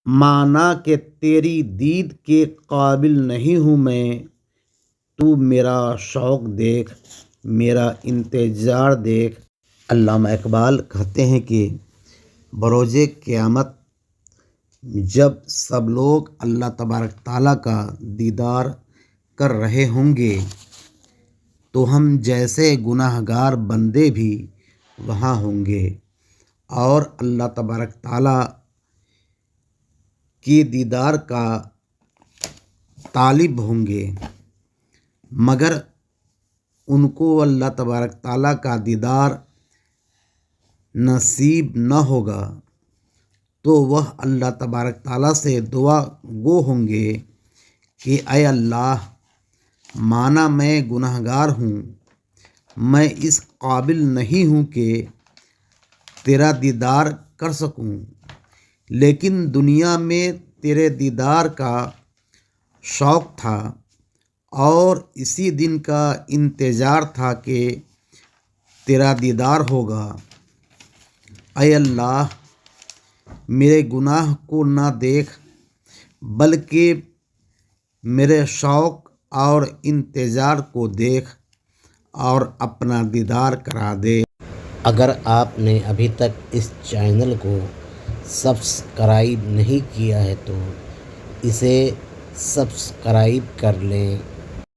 مانا کہ تیری دید کے قابل نہیں ہوں میں، تو میرا شوق دیکھ، میرا انتظار دیکھ۔ علامہ اقبال کہتے ہیں کہ بروز قیامت جب سب لوگ اللہ تبارک تعالیٰ کا دیدار کر رہے ہوں گے تو ہم جیسے گناہ گار بندے بھی وہاں ہوں گے اور اللہ تبارک تعالیٰ کے دیدار کا طالب ہوں گے، مگر ان کو اللہ تبارک تعالیٰ کا دیدار نصیب نہ ہوگا تو وہ اللہ تبارک تعالیٰ سے دعا گو ہوں گے کہ اے اللہ، مانا میں گناہ گار ہوں، میں اس قابل نہیں ہوں کہ تیرا دیدار کر سکوں، لیکن دنیا میں تیرے دیدار کا شوق تھا اور اسی دن کا انتظار تھا کہ تیرا دیدار ہوگا۔ اے اللہ، میرے گناہ کو نہ دیکھ بلکہ میرے شوق اور انتظار کو دیکھ اور اپنا دیدار کرا دے۔ اگر آپ نے ابھی تک اس چینل کو سبسکرائب نہیں کیا ہے تو اسے سبسکرائب کر لیں